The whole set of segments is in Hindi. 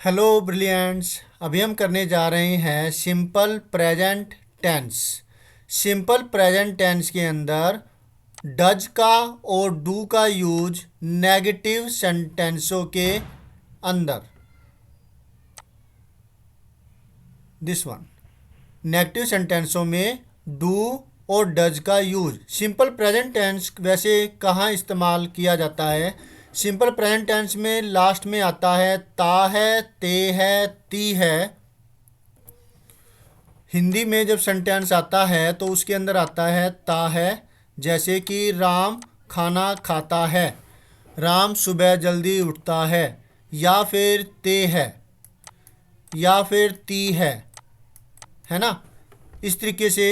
Hello brilliants. अभी हम करने जा रहे हैं simple present tense. Simple present tense के अंदर डज का और डू का यूज नेगेटिव सेंटेंसों के अंदर। दिस वन नेगेटिव सेंटेंसों में डू और डज का यूज। सिंपल प्रेजेंट टेंस वैसे कहाँ इस्तेमाल किया जाता है? सिंपल प्रेजेंट टेंस में लास्ट में आता है ता है, ते है, ती है। हिंदी में जब सेंटेंस आता है तो उसके अंदर आता है ता है। जैसे कि राम खाना खाता है, राम सुबह जल्दी उठता है, या फिर ते है, या फिर ती है ना। इस तरीके से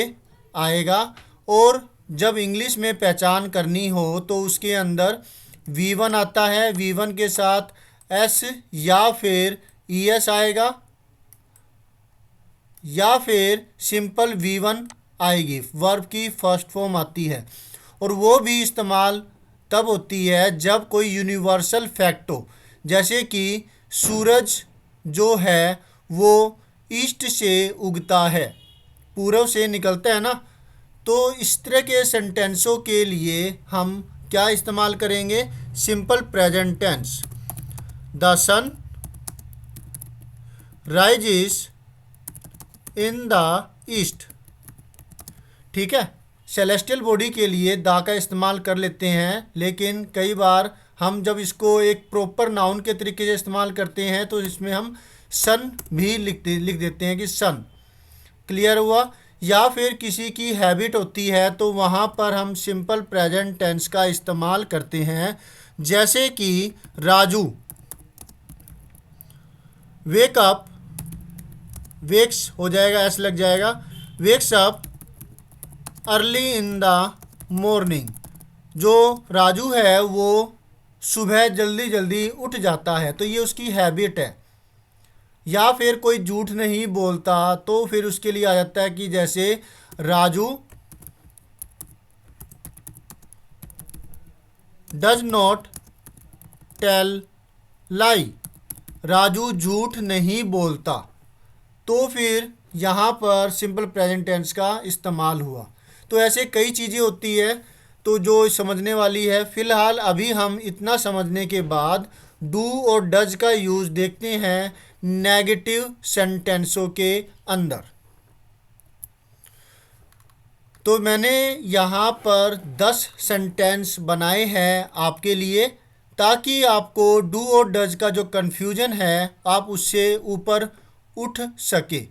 आएगा। और जब इंग्लिश में पहचान करनी हो तो उसके अंदर V1 आता है, V1 के साथ एस या फिर ES आएगा, या फिर सिंपल V1 आएगी। वर्ब की फर्स्ट फॉर्म आती है और वो भी इस्तेमाल तब होती है जब कोई यूनिवर्सल फैक्ट हो। जैसे कि सूरज जो है वो ईस्ट से उगता है, पूर्व से निकलता है ना। तो इस तरह के सेंटेंसों के लिए हम क्या इस्तेमाल करेंगे? Simple present tense. The sun rises in the east. ठीक है। सेलेस्टियल बॉडी के लिए दा का इस्तेमाल कर लेते हैं, लेकिन कई बार हम जब इसको एक प्रॉपर नाउन के तरीके से इस्तेमाल करते हैं तो इसमें हम सन भी लिख देते हैं कि सन। क्लियर हुआ? या फिर किसी की हैबिट होती है तो वहाँ पर हम सिंपल प्रेजेंट टेंस का इस्तेमाल करते हैं। जैसे कि राजू वेक अप, वेक्स हो जाएगा, एस लग जाएगा, wakes up early in the morning. जो राजू है वो सुबह जल्दी जल्दी उठ जाता है, तो ये उसकी हैबिट है। या फिर कोई झूठ नहीं बोलता तो फिर उसके लिए आ जाता है कि जैसे Raju does not tell lie. Raju झूठ नहीं बोलता। तो फिर यहाँ पर सिंपल प्रेजेंट टेंस का इस्तेमाल हुआ। तो ऐसे कई चीज़ें होती है तो जो समझने वाली है। फिलहाल अभी हम इतना समझने के बाद डू और डज का यूज़ देखते हैं नेगेटिव सेंटेंसों के अंदर। तो मैंने यहाँ पर 10 सेंटेंस बनाए हैं आपके लिए, ताकि आपको डू और डज का जो कन्फ्यूजन है आप उससे ऊपर उठ सके।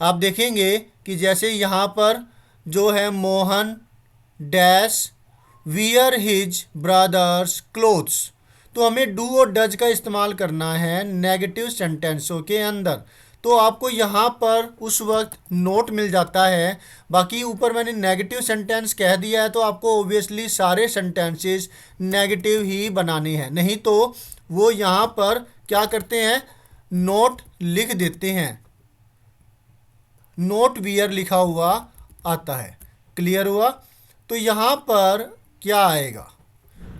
आप देखेंगे कि जैसे यहाँ पर जो है Mohan dash wear his brothers clothes. तो हमें डू और डज का इस्तेमाल करना है नेगेटिव सेंटेंसों के अंदर। तो आपको यहाँ पर उस वक्त नोट मिल जाता है। बाकी ऊपर मैंने नेगेटिव सेंटेंस कह दिया है तो आपको ओबियसली सारे सेंटेंसेस नेगेटिव ही बनाने हैं, नहीं तो वो यहाँ पर क्या करते हैं, नोट लिख देते हैं। नोट वियर लिखा हुआ आता है। क्लियर हुआ? तो यहाँ पर क्या आएगा?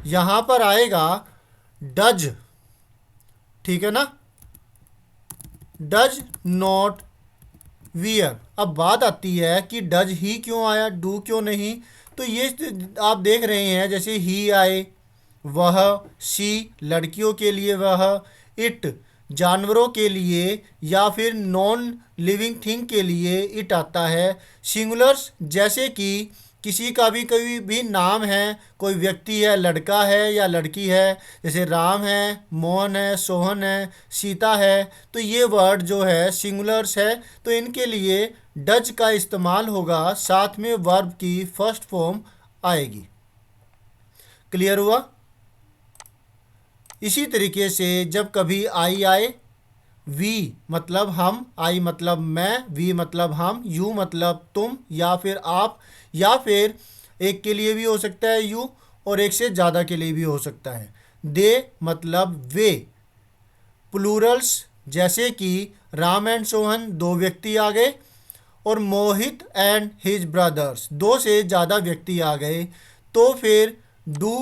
यहाँ पर आएगा डज। ठीक है ना, डज नॉट वियर। अब बात आती है कि डज ही क्यों आया, डू क्यों नहीं? तो ये आप देख रहे हैं जैसे ही आए, वह, सी लड़कियों के लिए वह, इट जानवरों के लिए, या फिर नॉन लिविंग थिंग के लिए इट आता है। सिंगुलर्स जैसे कि किसी का भी कोई भी नाम है, कोई व्यक्ति है, लड़का है या लड़की है, जैसे राम है, मोहन है, सोहन है, सीता है, तो ये वर्ड जो है सिंगुलर्स है। तो इनके लिए डज का इस्तेमाल होगा, साथ में वर्ब की फर्स्ट फॉर्म आएगी। क्लियर हुआ? इसी तरीके से जब कभी आई आए, वी मतलब हम, आई मतलब मैं, वी मतलब हम, यू मतलब तुम या फिर आप, या फिर एक के लिए भी हो सकता है यू और एक से ज़्यादा के लिए भी हो सकता है। दे मतलब वे। प्लूरल्स जैसे कि राम एंड सोहन, दो व्यक्ति आ गए, और मोहित एंड हिज ब्रदर्स, दो से ज़्यादा व्यक्ति आ गए, तो फिर डू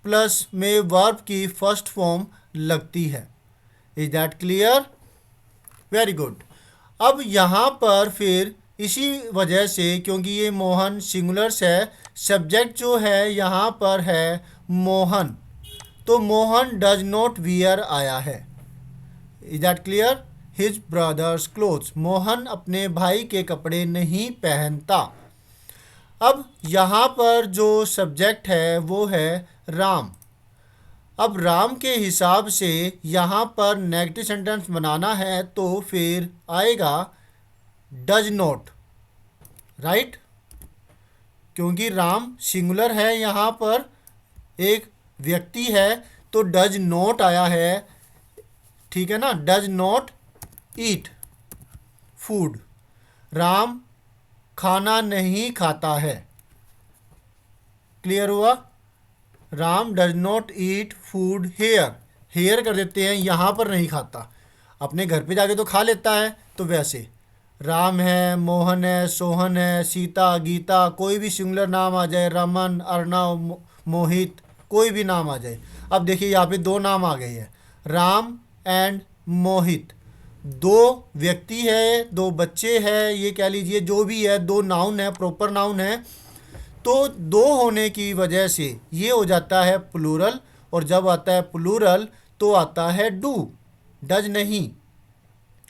प्लस में वर्ब की फर्स्ट फॉर्म लगती है। Is that clear? Very good. अब यहाँ पर फिर इसी वजह से, क्योंकि ये मोहन सिंगुलर्स है, सब्जेक्ट जो है यहाँ पर है मोहन, तो मोहन डज नॉट वियर आया है। Is that clear? His brothers clothes, Mohan अपने भाई के कपड़े नहीं पहनता। अब यहाँ पर जो सब्जेक्ट है वो है राम। अब राम के हिसाब से यहाँ पर नेगेटिव सेंटेंस बनाना है तो फिर आएगा डज नॉट, राइट? क्योंकि राम सिंगुलर है, यहाँ पर एक व्यक्ति है, तो डज नॉट आया है, ठीक है ना? Does not eat food, Ram खाना नहीं खाता है। क्लियर हुआ? Ram does not eat food here, here कर देते हैं, यहाँ पर नहीं खाता, अपने घर पे जाके तो खा लेता है। तो वैसे राम है, मोहन है, सोहन है, सीता, गीता, कोई भी सिंगुलर नाम आ जाए, रमन, अर्णव, मोहित, कोई भी नाम आ जाए। अब देखिए यहाँ पे दो नाम आ गए हैं, राम एंड मोहित, दो व्यक्ति है, दो बच्चे हैं, ये कह लीजिए जो भी है, दो नाउन है, प्रॉपर नाउन है। तो दो होने की वजह से ये हो जाता है प्लूरल, और जब आता है प्लूरल तो आता है डू, डज नहीं।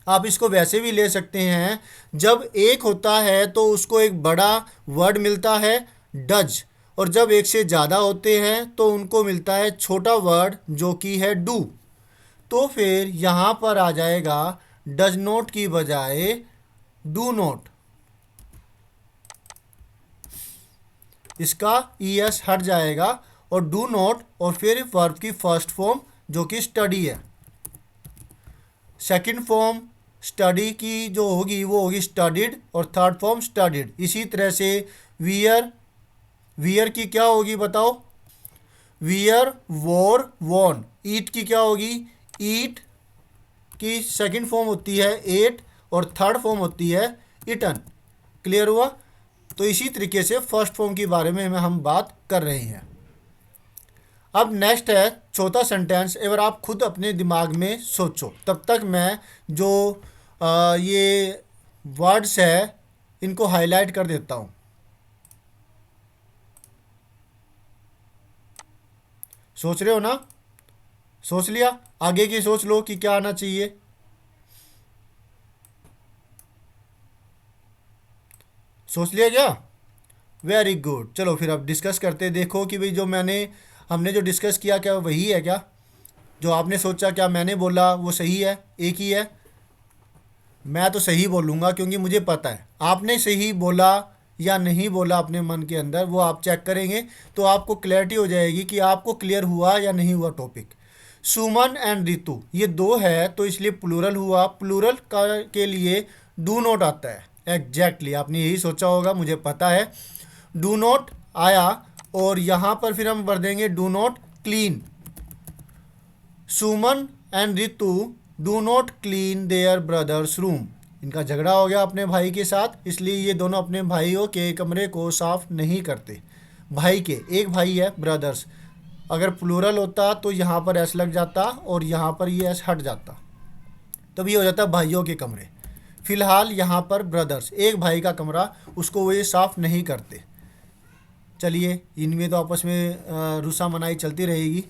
आप इसको वैसे भी ले सकते हैं, जब एक होता है तो उसको एक बड़ा वर्ड मिलता है डज, और जब एक से ज़्यादा होते हैं तो उनको मिलता है छोटा वर्ड जो कि है डू। तो फिर यहाँ पर आ जाएगा डज नॉट की बजाय डू नॉट, इसका ES हट जाएगा और डू नॉट, और फिर वर्ब की फर्स्ट फॉर्म जो कि स्टडी है, सेकंड फॉर्म स्टडी की जो होगी वो होगी स्टडीड, और थर्ड फॉर्म स्टडीड। इसी तरह से वियर, वियर की क्या होगी बताओ? वियर, वोर, वॉन। ईट की क्या होगी? ईट की सेकंड फॉर्म होती है एट, और थर्ड फॉर्म होती है इटन। क्लियर हुआ? तो इसी तरीके से फर्स्ट फॉर्म के बारे में हम बात कर रहे हैं। अब नेक्स्ट है चौथा सेंटेंस। अगर आप खुद अपने दिमाग में सोचो, तब तक मैं जो ये वर्ड्स है इनको हाईलाइट कर देता हूँ। सोच रहे हो ना? सोच लिया? आगे की सोच लो कि क्या आना चाहिए। सोच लिया क्या? Very good. चलो फिर अब डिस्कस करते, देखो कि भाई जो हमने जो डिस्कस किया क्या वही है क्या? जो आपने सोचा क्या मैंने बोला वो सही है, एक ही है? मैं तो सही बोलूँगा क्योंकि मुझे पता है आपने सही बोला या नहीं बोला अपने मन के अंदर, वो आप चेक करेंगे तो आपको क्लैरिटी हो जाएगी कि आपको क्लियर हुआ या नहीं हुआ टॉपिक। सुमन एंड रितु ये दो है तो इसलिए प्लूरल हुआ, प्लूरल के लिए डू नॉट आता है। एग्जैक्टली आपने यही सोचा होगा, मुझे पता है। डू नॉट आया और यहाँ पर फिर हम भर देंगे do not clean. Suman and Ritu do not clean their brothers room, इनका झगड़ा हो गया अपने भाई के साथ, इसलिए ये दोनों अपने भाइयों के कमरे को साफ नहीं करते। भाई के, एक भाई है ब्रदर्स, अगर प्लूरल होता तो यहाँ पर एस लग जाता और यहाँ पर ये एस हट जाता, तब ये हो जाता भाइयों के कमरे। फिलहाल यहाँ पर ब्रदर्स, एक भाई का कमरा, उसको वो ये साफ नहीं करते। चलिए इनमें तो आपस में रुसा मनाई चलती रहेगी।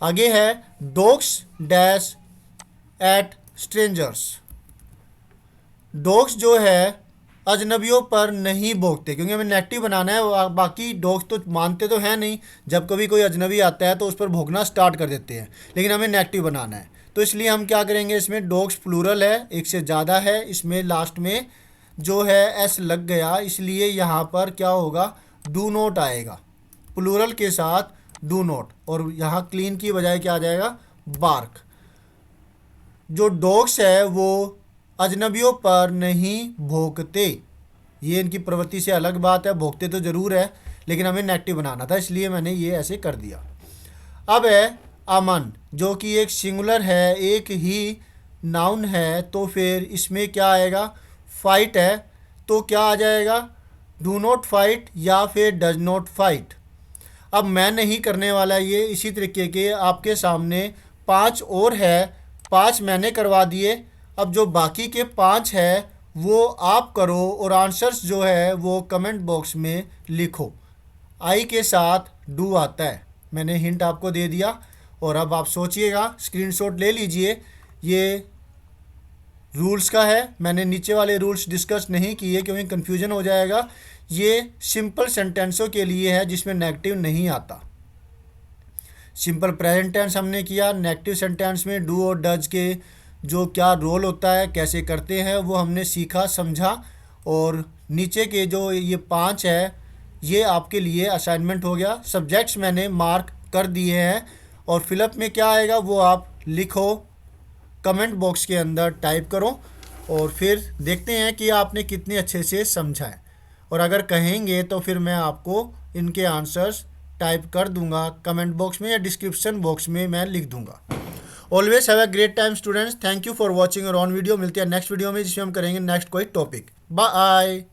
आगे है dogs dash at strangers. Dogs जो है अजनबियों पर नहीं भौंकते, क्योंकि हमें नेगेटिव बनाना है। बाकी डॉग्स तो मानते तो हैं नहीं, जब कभी कोई अजनबी आता है तो उस पर भौंकना स्टार्ट कर देते हैं, लेकिन हमें नेगेटिव बनाना है। तो इसलिए हम क्या करेंगे, इसमें डॉग्स प्लूरल है, एक से ज़्यादा है, इसमें लास्ट में जो है एस लग गया, इसलिए यहाँ पर क्या होगा, डू नॉट आएगा प्लूरल के साथ डू नॉट, और यहाँ क्लीन की बजाय क्या आ जाएगा, बार्क। जो डॉग्स है वो अजनबियों पर नहीं भौंकते, ये इनकी प्रवृत्ति से अलग बात है, भौंकते तो ज़रूर है लेकिन हमें नेगेटिव बनाना था, इसलिए मैंने ये ऐसे कर दिया। अब है अमन, जो कि एक सिंगुलर है, एक ही नाउन है, तो फिर इसमें क्या आएगा, फाइट है, तो क्या आ जाएगा, डू नॉट फाइट या फिर डज नॉट फाइट। अब मैं नहीं करने वाला ये, इसी तरीके के आपके सामने 5 और है 5 मैंने करवा दिए। अब जो बाकी के 5 है वो आप करो और आंसर्स जो है वो कमेंट बॉक्स में लिखो। आई के साथ डू आता है, मैंने हिंट आपको दे दिया। और अब आप सोचिएगा, स्क्रीनशॉट ले लीजिए। ये रूल्स का है, मैंने नीचे वाले रूल्स डिस्कस नहीं किए क्योंकि कन्फ्यूजन हो जाएगा। ये सिंपल सेंटेंसों के लिए है जिसमें नेगेटिव नहीं आता। सिंपल प्रेजेंट टेंस हमने किया, नेगेटिव सेंटेंस में डू और डज के जो क्या रोल होता है, कैसे करते हैं, वो हमने सीखा, समझा। और नीचे के जो ये 5 है ये आपके लिए असाइनमेंट हो गया। सब्जेक्ट्स मैंने मार्क कर दिए हैं और फिलअप में क्या आएगा वो आप लिखो, कमेंट बॉक्स के अंदर टाइप करो और फिर देखते हैं कि आपने कितने अच्छे से समझा है। और अगर कहेंगे तो फिर मैं आपको इनके आंसर्स टाइप कर दूंगा कमेंट बॉक्स में या डिस्क्रिप्शन बॉक्स में मैं लिख दूंगा। Always have a great time students, thank you for watching और ऑन वीडियो। मिलते हैं नेक्स्ट वीडियो में जिसमें हम करेंगे नेक्स्ट कोई टॉपिक। बाय।